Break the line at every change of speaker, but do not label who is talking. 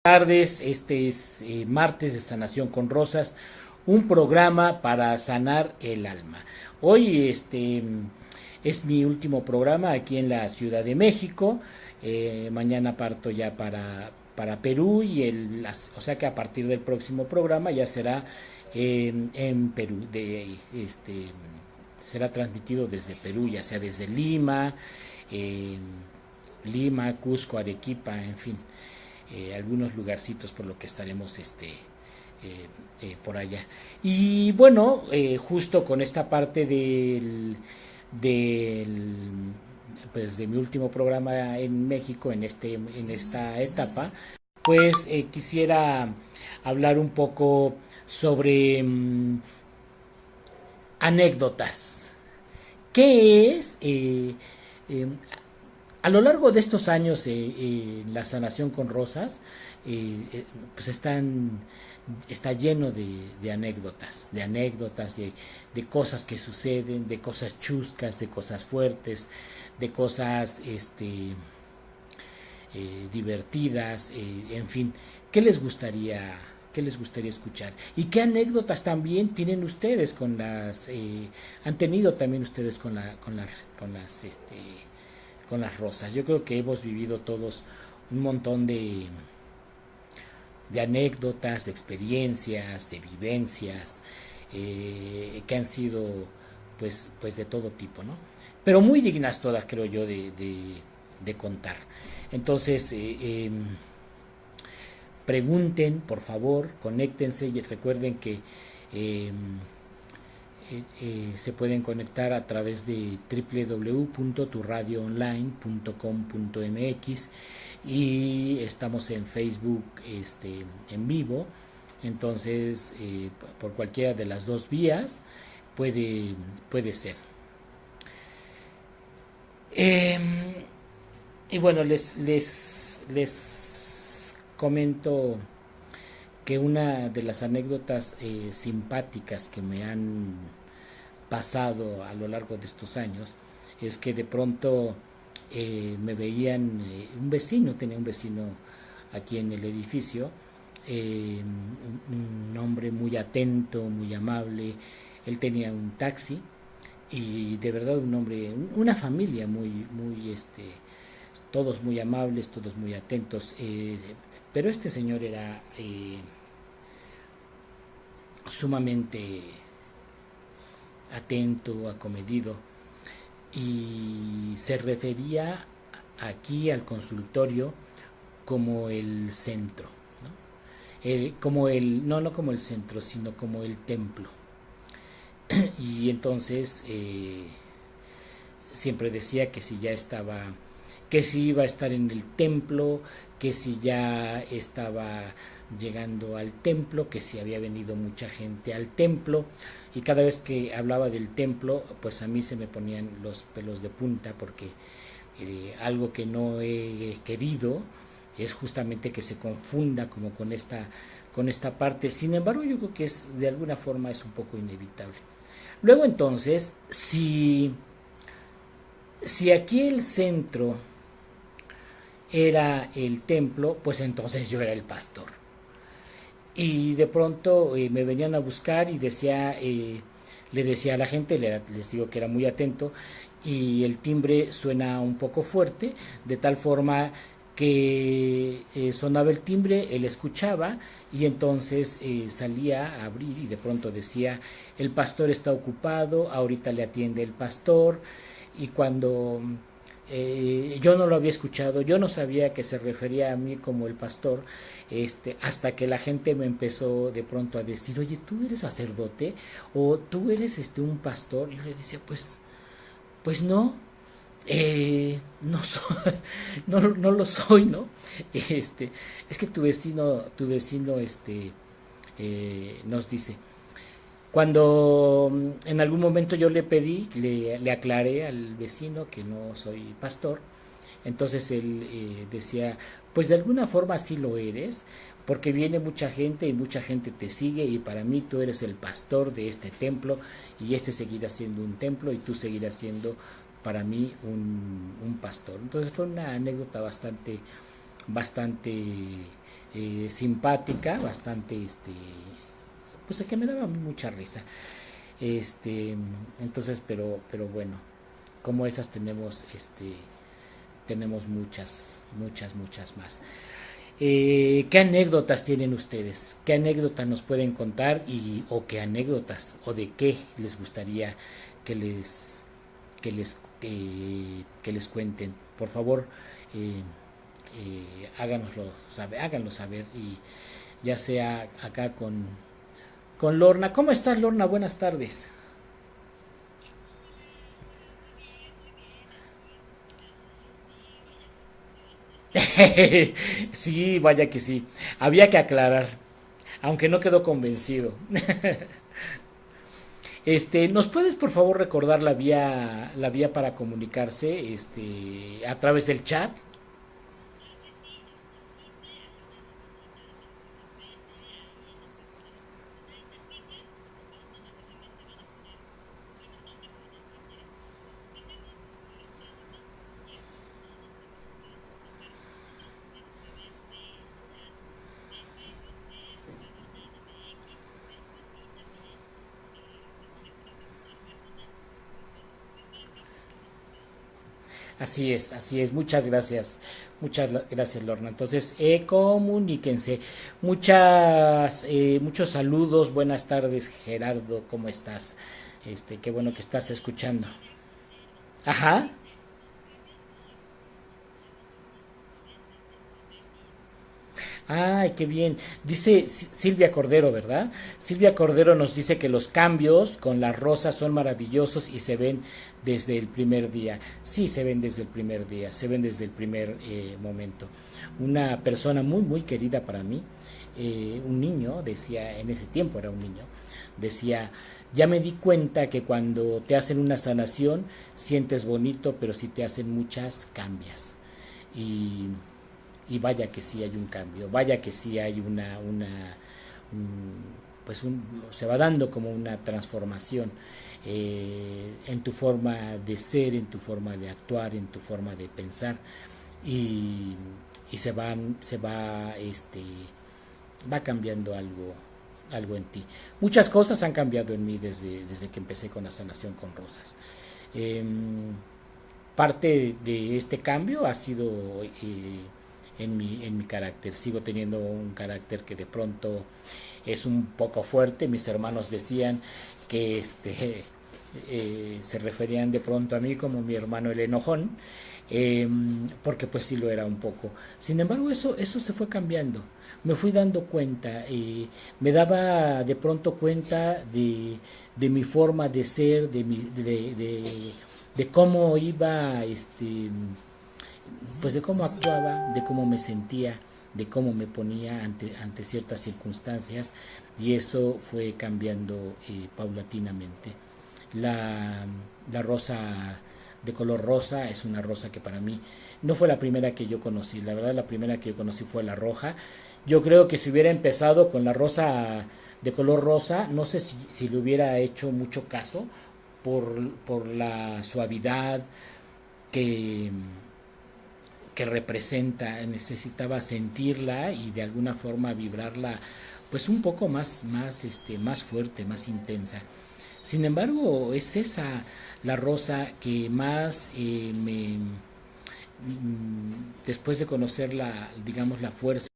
Tardes, este es martes de Sanación con Rosas, un programa para sanar el alma. Hoy es mi último programa aquí en la Ciudad de México. Mañana parto ya para Perú o sea que a partir del próximo programa ya será en Perú. Será transmitido desde Perú, ya sea desde eh, Lima, Cusco, Arequipa, en fin, algunos lugarcitos por lo que estaremos por allá. Y bueno, justo con esta parte del pues de mi último programa en México en esta etapa, pues quisiera hablar un poco sobre anécdotas. ¿Qué es? A lo largo de estos años, la sanación con rosas, pues está lleno de anécdotas, de cosas que suceden, de cosas chuscas, de cosas fuertes, de cosas divertidas, en fin. ¿Qué les gustaría? ¿Qué les gustaría escuchar? ¿Y qué anécdotas también tienen ustedes han tenido también ustedes con las rosas? Yo creo que hemos vivido todos un montón de anécdotas, de experiencias, de vivencias, que han sido pues de todo tipo, ¿no? Pero muy dignas todas, creo yo, de contar. Entonces, pregunten, por favor, conéctense y recuerden que eh, se pueden conectar a través de www.turadioonline.com.mx y estamos en Facebook en vivo. Entonces, por cualquiera de las dos vías puede ser. Y bueno, les comento que una de las anécdotas simpáticas que me han pasado a lo largo de estos años es que de pronto me veían, tenía un vecino aquí en el edificio, un hombre muy atento, muy amable. Él tenía un taxi y de verdad un hombre, una familia muy todos muy amables, todos muy atentos, pero este señor era sumamente atento, acomedido, y se refería aquí al consultorio como el centro, ¿no? No como el centro, sino como el templo. Y entonces siempre decía que si ya estaba, que si iba a estar en el templo, que si ya estaba llegando al templo, que si había venido mucha gente al templo. Y cada vez que hablaba del templo, pues a mí se me ponían los pelos de punta, porque algo que no he querido es justamente que se confunda como con esta parte. Sin embargo, yo creo que de alguna forma es un poco inevitable. Luego entonces, si aquí el centro era el templo, pues entonces yo era el pastor. Y de pronto me venían a buscar y le decía a la gente, les digo que era muy atento, y el timbre suena un poco fuerte, de tal forma que sonaba el timbre, él escuchaba y entonces salía a abrir y de pronto decía: el pastor está ocupado, ahorita le atiende el pastor. Y cuando yo no lo había escuchado, yo no sabía que se refería a mí como el pastor, hasta que la gente me empezó de pronto a decir: oye, ¿tú eres sacerdote? ¿O tú eres un pastor? Y yo le decía: pues no, no, no lo soy, ¿no? Es que tu vecino nos dice. Cuando en algún momento yo le pedí, le aclaré al vecino que no soy pastor, entonces él decía: pues de alguna forma sí lo eres, porque viene mucha gente y mucha gente te sigue, y para mí tú eres el pastor de este templo, y este seguirá siendo un templo y tú seguirás siendo para mí un pastor. Entonces fue una anécdota bastante simpática, bastante, pues que me daba mucha risa. Este, entonces, pero bueno, como esas tenemos, tenemos muchas más. ¿Qué anécdotas tienen ustedes? ¿Qué anécdotas nos pueden contar o qué anécdotas o de qué les gustaría que que les cuenten? Por favor, eh, háganlo saber y ya sea acá con Lorna. ¿Cómo estás, Lorna? Buenas tardes. Sí, vaya que sí. Había que aclarar, aunque no quedó convencido. ¿Nos puedes por favor recordar la vía para comunicarse, a través del chat? Así es. Muchas gracias. Muchas gracias, Lorna. Entonces, comuníquense. Muchos saludos. Buenas tardes, Gerardo. ¿Cómo estás? Qué bueno que estás escuchando. Ajá. Ay, qué bien. Dice Silvia Cordero, ¿verdad? Silvia Cordero nos dice que los cambios con las rosas son maravillosos y se ven desde el primer día. Sí, se ven desde el primer día, se ven desde el primer momento. Una persona muy querida para mí, un niño, decía, en ese tiempo era un niño, decía, ya me di cuenta que cuando te hacen una sanación, sientes bonito, pero si te hacen muchas, cambias. Y y vaya que sí hay un cambio, vaya que sí hay se va dando como una transformación en tu forma de ser, en tu forma de actuar, en tu forma de pensar y, y va cambiando algo en ti. Muchas cosas han cambiado en mí desde que empecé con la sanación con rosas. Eh, Parte de este cambio ha sido en mi carácter. Sigo teniendo un carácter que de pronto es un poco fuerte. Mis hermanos decían que se referían de pronto a mí como mi hermano el enojón, porque pues sí lo era un poco. Sin embargo, eso se fue cambiando. Me fui dando cuenta, me daba de pronto cuenta de mi forma de ser, de cómo iba, pues de cómo actuaba, de cómo me sentía, de cómo me ponía ante ciertas circunstancias y eso fue cambiando paulatinamente. La, la rosa de color rosa es una rosa que para mí no fue la primera que yo conocí, la verdad la primera que yo conocí fue la roja. Yo creo que si hubiera empezado con la rosa de color rosa, no sé si le hubiera hecho mucho caso por la suavidad que, que representa, necesitaba sentirla y de alguna forma vibrarla pues un poco más fuerte, más intensa. Sin embargo, es esa la rosa que más después de conocer digamos, la fuerza